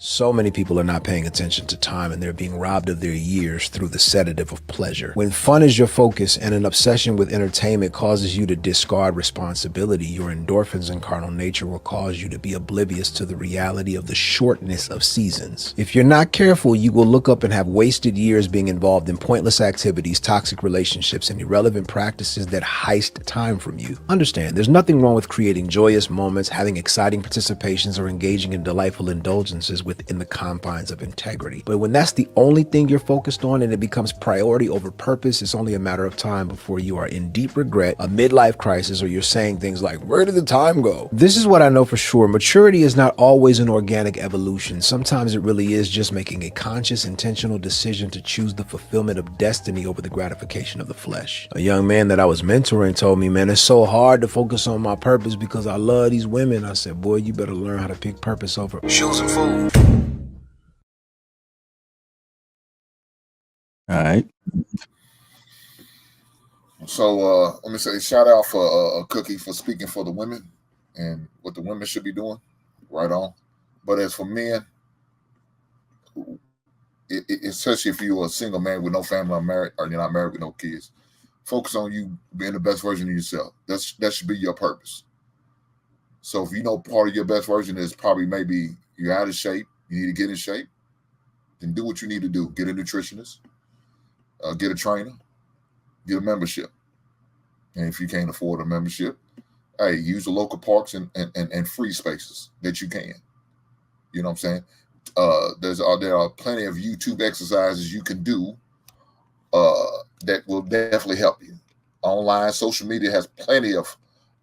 So many people are not paying attention to time and they're being robbed of their years through the sedative of pleasure. When fun is your focus and an obsession with entertainment causes you to discard responsibility, your endorphins and carnal nature will cause you to be oblivious to the reality of the shortness of seasons. If you're not careful, you will look up and have wasted years being involved in pointless activities, toxic relationships, and irrelevant practices that heist time from you. Understand, there's nothing wrong with creating joyous moments, having exciting participations, or engaging in delightful indulgences within the confines of integrity. But when that's the only thing you're focused on and it becomes priority over purpose, it's only a matter of time before you are in deep regret, a midlife crisis, or you're saying things like, where did the time go? This is what I know for sure. Maturity is not always an organic evolution. Sometimes it really is just making a conscious, intentional decision to choose the fulfillment of destiny over the gratification of the flesh. A young man that I was mentoring told me, man, it's so hard to focus on my purpose because I love these women. I said, boy, you better learn how to pick purpose over shoes and food. All right. So let me say shout out for Cookie for speaking for the women and what the women should be doing. Right on. But as for men, especially if you're a single man with no family or married, or you're not married with no kids, focus on you being the best version of yourself. That should be your purpose. So if you know part of your best version is probably maybe you're out of shape, you need to get in shape, then do what you need to do. Get a nutritionist, get a trainer, get a membership. And if you can't afford a membership, hey, use the local parks and free spaces that you can. You know what I'm saying? There are plenty of YouTube exercises you can do that will definitely help you. Online social media has plenty of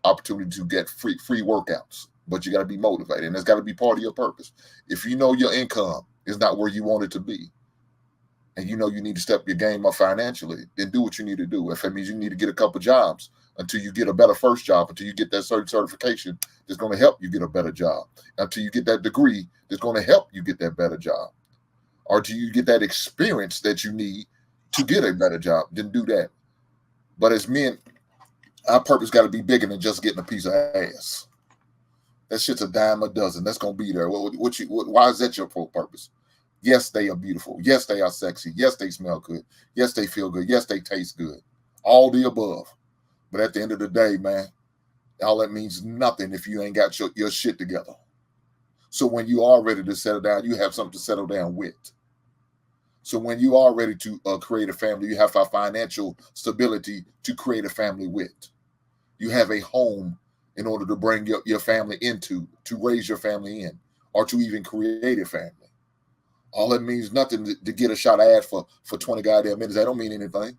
opportunity to get free workouts, but you got to be motivated, and it's got to be part of your purpose. If you know your income is not where you want it to be, and you know you need to step your game up financially, then do what you need to do. If that means you need to get a couple jobs until you get a better first job, until you get that certain certification that's going to help you get a better job, until you get that degree that's going to help you get that better job, or till you get that experience that you need to get a better job, then do that. But as men, our purpose got to be bigger than just getting a piece of ass. That shit's a dime a dozen. That's gonna be there. Why is that your purpose? Yes, they are beautiful. Yes, they are sexy. Yes, they smell good. Yes, they feel good. Yes, they taste good. All the above. But at the end of the day, man, all that means nothing if you ain't got your shit together. So when you are ready to settle down, you have something to settle down with. So when you are ready to create a family, you have a financial stability to create a family with. You have a home in order to bring your family into, to raise your family in, or to even create a family. All that means nothing to get a shot of ass for 20 goddamn minutes. That don't mean anything.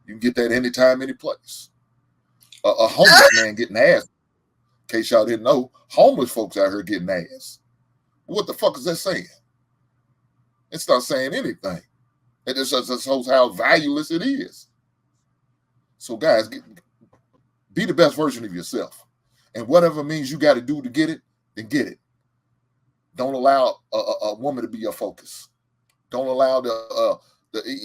You can get that anytime, any place. A homeless man getting ass. In case y'all didn't know, homeless folks out here getting ass. What the fuck is that saying? It's not saying anything. It just shows how valueless it is. So guys, be the best version of yourself. And whatever means you got to do to get it, then get it. Don't allow a woman to be your focus. Don't allow the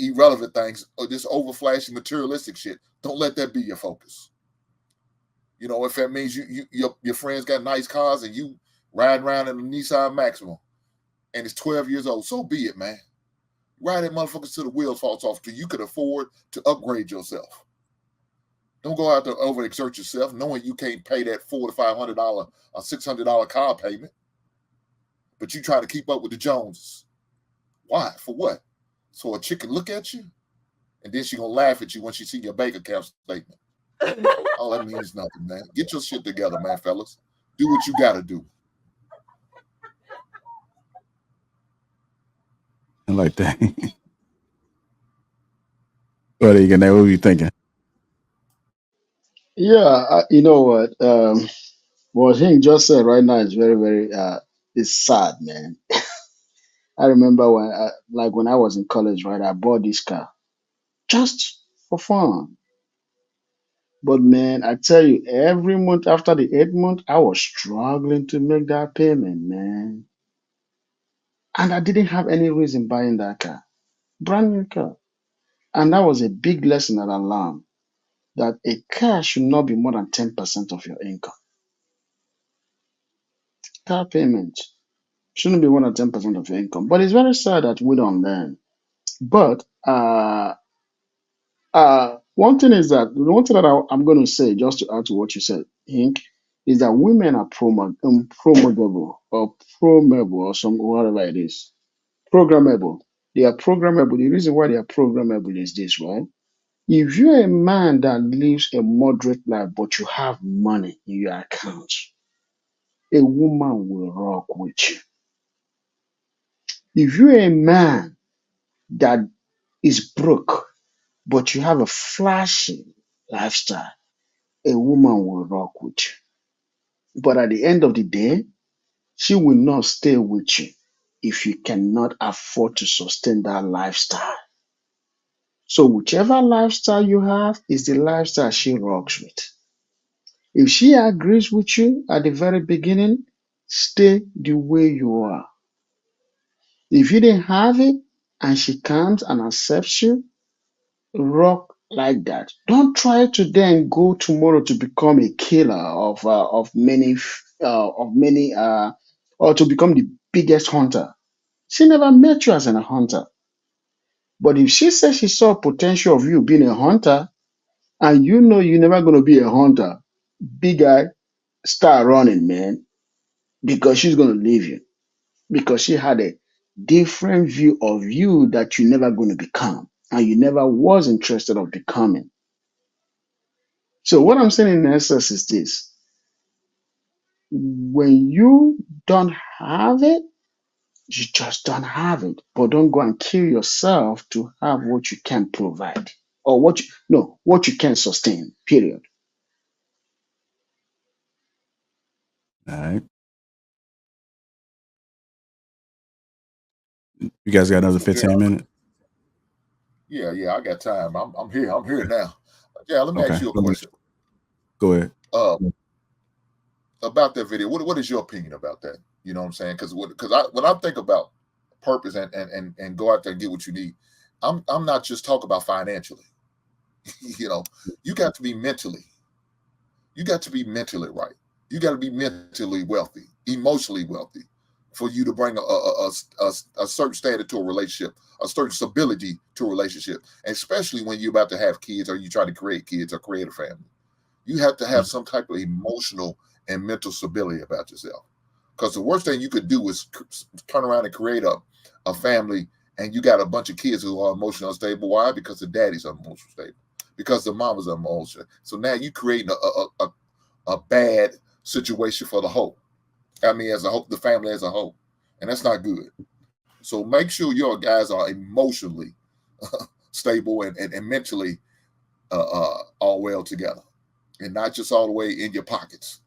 irrelevant things or this overflashing materialistic shit. Don't let that be your focus. You know, if that means your friends got nice cars and you riding around in a Nissan Maxima and it's 12 years old, so be it, man. Ride that motherfucker till the wheels falls off till you could afford to upgrade yourself. Don't go out there overexert yourself knowing you can't pay that $400 to $500 or $600 car payment, but you try to keep up with the Joneses. Why? For what? So a chick can look at you and then she gonna laugh at you when she see your bank account statement. All that means nothing, man. Get your shit together, man, fellas. Do what you gotta do. I like that. What are you gonna? What were you thinking? Yeah, you know what he just said right now is very, very, it's sad, man. I remember when I was in college, right, I bought this car just for fun. But man, I tell you, every month after the 8th month, I was struggling to make that payment, man. And I didn't have any reason buying that car. Brand new car. And that was a big lesson that I learned that a car should not be more than 10% of your income. Car payment. Shouldn't be more than 10% of your income. But it's very sad that we don't learn. But one thing is that the one thing that I'm going to say, just to add to what you said, Hink, is that women are promotable or promable or some whatever it is, programmable. They are programmable. The reason why they are programmable is this, right? If you're a man that lives a moderate life, but you have money in your account, a woman will rock with you. If you're a man that is broke, but you have a flashy lifestyle, a woman will rock with you. But at the end of the day, she will not stay with you if you cannot afford to sustain that lifestyle. So whichever lifestyle you have is the lifestyle she rocks with. If she agrees with you at the very beginning, stay the way you are. If you didn't have it and she comes and accepts you, rock like that. Don't try to then go tomorrow to become a killer or to become the biggest hunter. She never met you as a hunter. But if she says she saw potential of you being a hunter, and you know you're never going to be a hunter, big guy, start running, man, because she's going to leave you. Because she had a different view of you that you're never going to become, and you never was interested of becoming. So what I'm saying in essence is this: when you don't have it, you just don't have it. But don't go and kill yourself to have what you can provide or what you can sustain. Period. All right. You guys got another So, 15 minutes? yeah, I got time. I'm here now. Yeah, let me Okay. ask you a question. Go ahead. About that video. What is your opinion about that? You know what I'm saying? Because when I think about purpose and go out there and get what you need, I'm not just talking about financially. You know, you got to be mentally. You got to be mentally right. You got to be mentally wealthy, emotionally wealthy, for you to bring a certain standard to a relationship, a certain stability to a relationship, and especially when you're about to have kids or you try to create kids or create a family. You have to have some type of emotional and mental stability about yourself. Because the worst thing you could do is turn around and create a family and you got a bunch of kids who are emotionally unstable. Why? Because the daddy's emotionally stable. Because the mama's emotional. So now you're creating a bad situation for the whole. I mean, as a whole, the family as a whole. And that's not good. So make sure your guys are emotionally stable and mentally all well together. And not just all the way in your pockets.